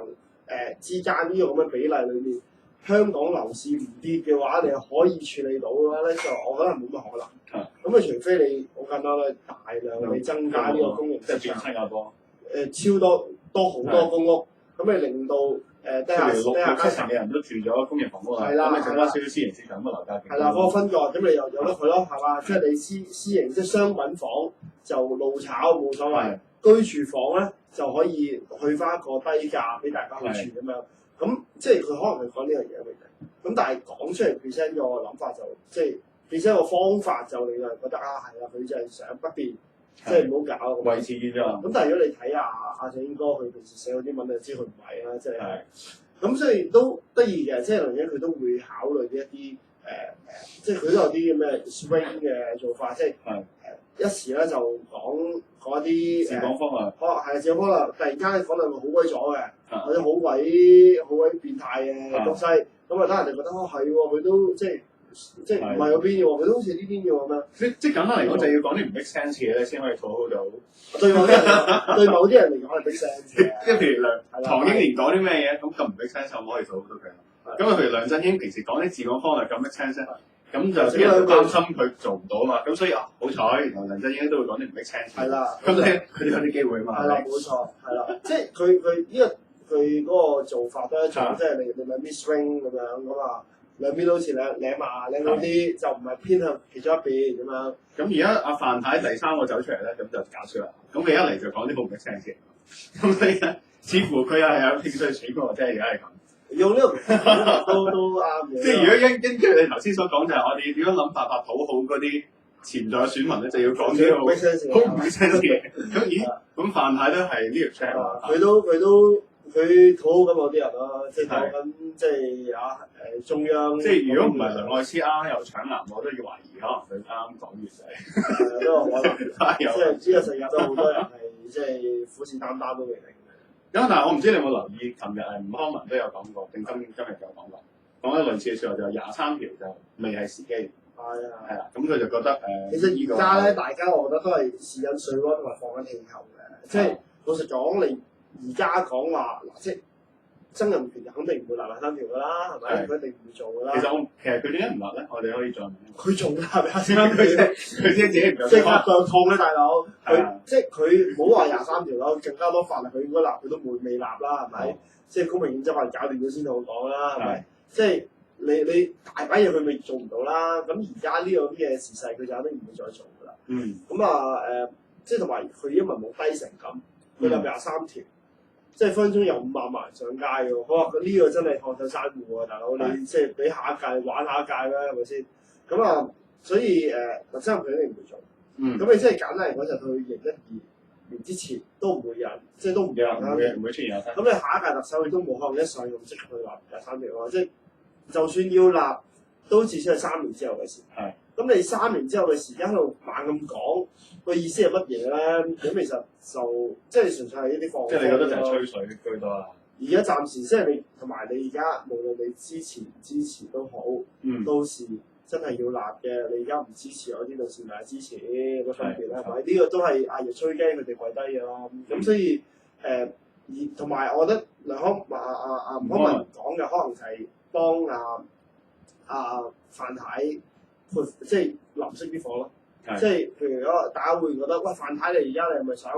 之間呢個咁嘅比例裏面，香港樓市唔跌嘅話，你係可以處理到嘅話咧，就我覺得冇乜可能。咁啊，除非你好簡單啦，大量你增加呢個公營市場，新加坡超多好多公屋，咁你令到低下六七成嘅人都住咗公營房屋啦，咁你剩翻少少私營市場咁啊樓價係啦，嗰個分割，咁你又有得佢咯，係嘛？即係你私營即係商品房就路炒冇所謂，居住房咧就可以去翻一個低價俾大家去住咁樣。咁即係佢可能係講呢樣嘢嚟嘅，咁但係講出嚟 present 個諗法就即係 present 個方法就令人覺得係啊，佢就係想不變，即係唔好搞維持現狀。咁但係如果你睇阿鄭英哥佢平時寫嗰啲文，你就知佢唔係啦，即係咁所以都得意嘅，即係梁生佢都會考慮一啲即係佢都有啲咩 swing 嘅做法，即係一時咧就講一啲治港方案，係治港方案，突然間講到好鬼左嘅，或者好鬼變態嘅東西，咁啊等人哋覺得係喎，佢都即係唔係嗰邊嘅喎，佢都好似呢邊嘅喎咁樣。即係簡單嚟講，就要講啲唔 make sense 嘅嘢咧，先可以討好到。對某啲人嚟講係 make sense 嘅。即係譬如唐英年講啲咩嘢，咁唔 make sense，可唔可以討好到佢？咁啊，譬如梁振英平時講啲治港方案咁 make sense，咁就啲人擔心佢做唔到啊嘛。咁所以好彩，原來梁振英都會講啲唔 make sense。係啦。咁咧，佢哋有啲機會啊嘛。係啦，冇錯，係啦，即係佢呢個佢嗰個做法都係一種，即係你兩邊 swing 咁樣咁啊。兩邊都好似舐埋嗰啲，就唔係偏向其中一邊咁樣。咁而家阿范太第三個走出嚟咧，咁就搞笑啦。咁佢一嚟就講啲好唔 make sense 嘅，咁所以咧，似乎佢又係有興趣選過，即係而家係咁。用呢個都啱嘅。即係如果根據你頭先所講，就係我哋點樣諗辦法討好嗰啲潛在嘅選民咧，就要講啲好唔 make sense 嘅。咁咦？咁范太都係呢條 check 啊？佢討好緊某啲人啦，即係討緊即係中央。即係如果唔係梁愛詩啱又搶藍，我都要懷疑可能佢啱講完就係。都可能，即係呢個世界都好多人係即係虎視眈眈都未定嘅。咁但係我唔知你有冇留意，琴日吳康文都有講過，定今日有講過，講咗類似嘅説話，就係23條就未係時機。係啊，咁佢就覺得其實而家咧，大家我覺得都係試緊水溫同埋放緊氣球嘅，即係老實講你。而家講話嗱，即係曾蔭權就肯定唔會立23條㗎啦，係咪？佢一定唔會做㗎啦。其實佢點解唔立咧？我哋可以再問。佢做㗎係咪啊？佢自己唔夠。即係腳痛咧，大佬。佢即係佢唔好話23條啦，更加多法例佢應該立，佢都未立啦，係咪？即係公平競爭法搞掂咗先好講啦，係咪？即係你大把嘢佢咪做唔到啦。咁而家呢個咁嘅時勢，佢就肯定唔會再做㗎啦。咁即係同埋佢因為冇低成咁，佢立23條。即係分分鐘有500萬人上街嘅喎，哇！呢個真係看透山戶啊，大佬你即係俾下一屆玩下一屆啦，係咪先？咁所以特首佢一定唔會做。咁你即係簡單嚟講，就佢2012年之前都唔會有人，即係都唔會唔會出現23條。咁你下一屆特首佢都冇可能一上任即刻去立23條啊！即係就算要立，都至少係3年之後嘅事。咁你3年之後嘅時間喺度猛咁講，個意思係乜嘢咧？咁其實就即係純粹係一啲放。即係你覺得就係吹水居多啦。而家暫時即係你同埋你而家無論你支持唔支持都好，到時真係要立嘅，你而家唔支持我呢度先咪支持，有乜分別咧？係咪？呢個都係阿爺吹雞佢哋跪低嘅咯。咁所以而同埋我覺得吳康文講嘅可能係幫范太。即係淋熄啲火咯，即係譬如大家會覺得，喂，范太你而家你係咪想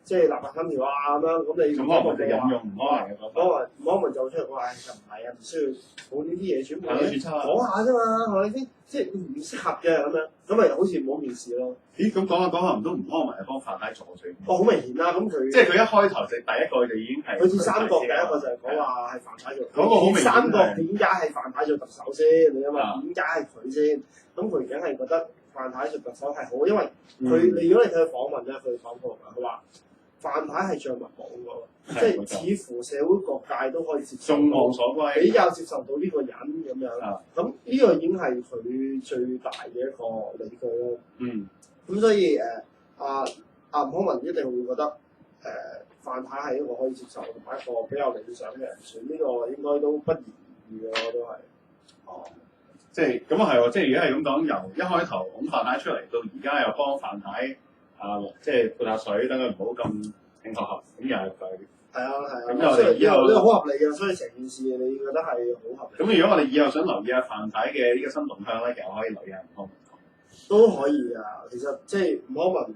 即係立法三條啊咁樣，咁你咁可能就引用吳康文嘅講法。吳康文就出嚟講，就唔係啊，唔需要講呢啲嘢，全部講下講啫嘛，係咪先？即係唔適合嘅咁樣，咁咪好似冇件事咯。咦？咁講下唔通吳康文係幫范太助罪？好明顯啦，咁佢即係佢一開頭就第一個就已經係。佢似三國第一個就係講話係范太做。嗰個好明顯。三國點解係范太做特首先？你因為點解係佢先？咁佢梗係覺得范太做特首係好，因為佢你如果你睇佢訪問咧，佢講過㗎，佢話范太係象拔蚌喎，即係似乎社會各界都可以接受，眾望所歸，比較接受到呢個人咁樣。咁呢個已經係佢最大嘅一個理據咯。咁所以吳康文一定會覺得范太係一個可以接受同埋一個比較理想嘅人選，呢個應該都不言而喻嘅，都係。哦，即係咁啊係喎，即係如果係咁講，由一開頭咁范太出嚟到而家又幫范太即係潑下水，等佢唔好咁慶合合，咁又係佢。係啊。咁我哋以後呢個好合理嘅，所以成件事你覺得係好合理。咁如果我哋以後想留意下范太嘅呢個新動向咧，其實可以留意下吳康文。都可以㗎，其實即係吳康文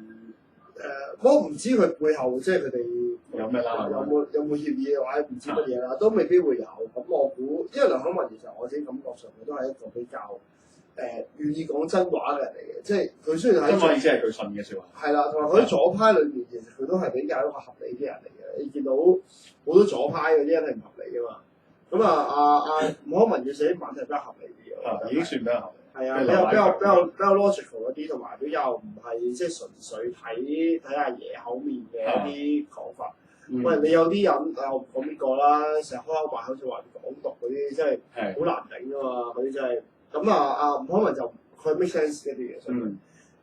我唔知佢背後即係佢哋有咩啦，有冇協議或者唔知乜嘢啦，都未必會有。咁我估，因為梁康文其實我自己感覺上佢都係一個比較願意講真話嘅人嚟嘅，即係佢雖然係真話意思係佢信嘅説話。係啦，同埋佢喺左派裏面，其實佢都係比較一個合理啲人嚟嘅。你見到好多左派嗰啲人係唔合理㗎嘛？咁吳康文要寫啲文係比較合理啲嘅，已經算比較合理。係啊，比較 logical 嗰啲，同埋比較唔係即係純粹睇阿爺口面嘅一啲講法。喂，你有啲人我講邊個啦？成日開口埋口就話港獨嗰啲，真係好難頂㗎嘛！嗰啲真係。咁吳康文就佢 make sense 一啲嘢，所以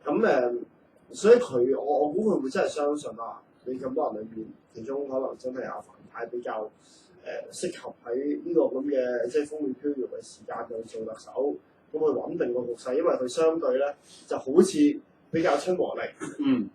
咁所以佢我估佢會真係相信啊！你咁多人裏面，其中可能真係阿范太比較適合喺呢個咁嘅即係風雨飄搖嘅時間度做特首。咁去穩定個局勢，因為佢相對咧就好似比較親和力，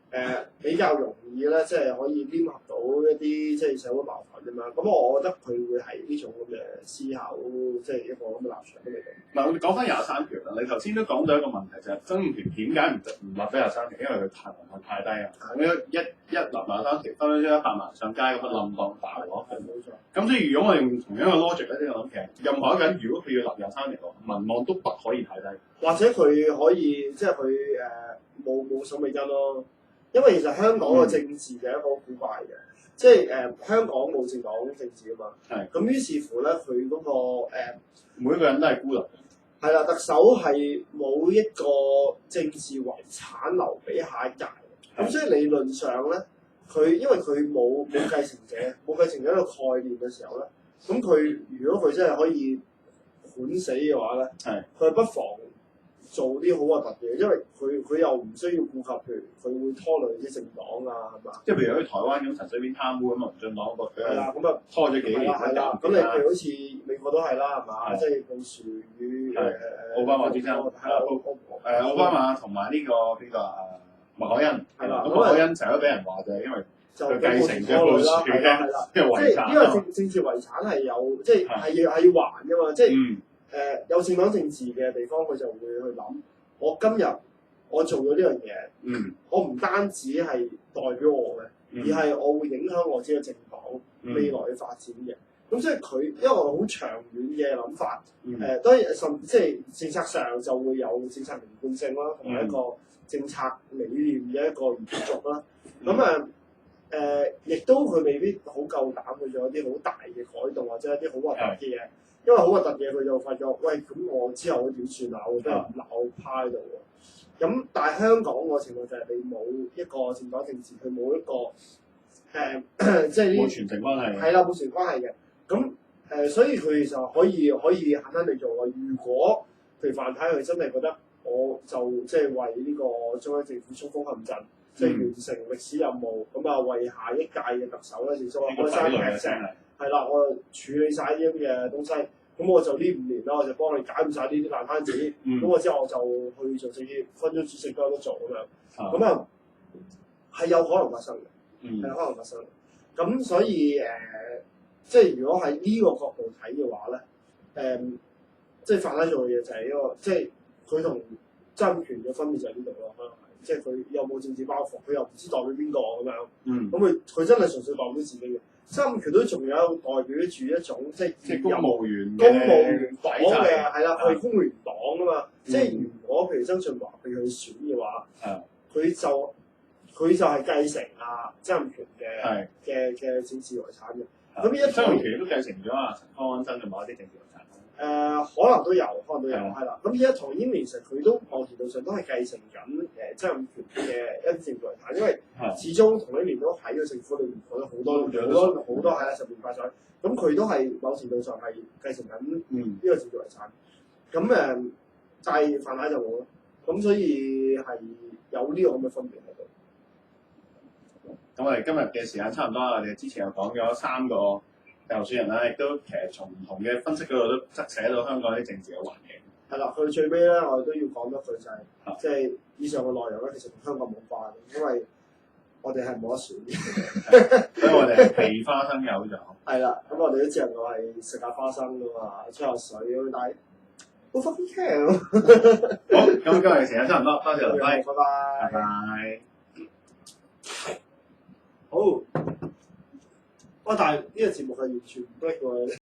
比較容易咧，即係可以黏合到一啲即係社會矛盾咁樣。咁我覺得佢會係呢種咁嘅思考，即係一個咁嘅立場都未定。嗱，我哋講翻23條啦，你頭先都講到一個問題就係曾蔭權點解唔立得23條？因為佢排名太低啊！咁一立23條，分咗100萬上街咁樣冧當大鑊。冇錯。咁所以如果我哋用同樣嘅 logic 咧，呢個諗其實任何一個人如果佢要立23條，民望都不可以太低。或者佢可以即係佢冇審美根咯，因為其實香港嘅政治就係一個好古怪嘅，即係香港冇政黨政治啊嘛。係。咁於是乎咧，佢嗰個每一個人都係孤立嘅。係啦，特首係冇一個政治遺產留俾下一屆。咁所以理論上咧，因為佢冇繼承者，冇繼承者一個概念嘅時候咧，咁佢如果佢真係可以管死嘅話咧，佢不妨做啲好核突嘅嘢，因為佢又唔需要顧及，譬如佢會拖累啲政黨啊，係嘛？即係譬如喺台灣咁陳水扁貪污咁啊，民進黨嗰個係啦，咁啊拖咗幾年係啦，咁你譬如好似美國都係啦，係嘛？即係布殊與奧巴馬之爭，奧巴馬同埋呢個麥凱恩係啦，咁麥凱恩成日都俾人話就係因為佢繼承咗布殊嘅即係遺產，因為政治遺產係有即係係要還㗎嘛，即係。有政黨政治嘅地方，佢就會去諗：我今日我做咗呢樣嘢，我唔單止係代表我嘅，而係我會影響我自己嘅政黨未來嘅發展嘅。咁所以佢一個好長遠嘅諗法，當然即係政策上就會有政策連貫性啦，同埋一個政策理念嘅一個延續啦。咁亦都佢未必好夠膽去做一啲好大嘅改動，或者一啲好核突嘅嘢。因為好核突嘅，佢就發覺，喂，咁我之後點算啊？我俾人鬧趴喺度喎。咁但係香港個情況就係你冇一個政黨政治，佢冇一個即係冇傳承關係。係啦，冇傳承關係嘅。咁所以佢就可以簡單地做喎。如果譬如范太佢真係覺得，我就即係為呢個中央政府衝鋒陷陣，即係完成歷史任務，咁啊為下一屆嘅特首咧，就開山劈石。係啦，我處理晒啲咁嘅東西，咁我就呢5年啦，我就幫你解決晒呢啲爛攤子，咁我之後我就去做政協分咗主席都有得做咁樣，咁係有可能發生嘅，係有可能發生嘅。咁所以即係如果喺呢個角度睇嘅話咧，即係范太做嘅嘢就係一個，即係佢同曾蔭權嘅分別就喺呢度咯，可能係。即係佢有冇政治包袱，佢又唔知代表邊個咁樣。嗯，咁佢真係純粹代表自己嘅。三權都仲有代表住一種即係公務員公務員黨體制嘅係啦，佢係公務員黨啊嘛。即係嗯如果譬如曾俊華俾佢選嘅話，係佢就係繼承曾蔭權嘅政治遺產嘅。咁呢一曾蔭權都繼承咗陳方安生嘅某一啲政治遺產。可能都有，係啦。咁而家唐英年實佢都某程度上都係繼承緊曾蔭權嘅一啲政治遺產，因為始終唐英年都喺個政府裏面做咗好多係啦，十年八載。咁佢都係某程度上係繼承緊呢個政治遺產。咁但係范太就冇咯。咁所以係有呢個咁嘅分別喺度。咁我哋今日嘅時間差唔多啦，我哋之前又講咗3個候選人啦，亦都其實從唔同嘅分析嗰度都側寫到香港啲政治嘅環境。係啦，去最尾咧，我哋都要講多句就係，即係以上嘅內容咧，其實同香港冇關，因為我哋係冇得選嘅，所以我哋係被花生友咗。係啦，咁我哋都只能夠係食下花生噶嘛，吹下水咁，但係好 fucking care。好，咁今日嘅時間差唔多，多謝劉輝，拜拜。拜拜。好。但係呢個節目係完全唔得嘅喎。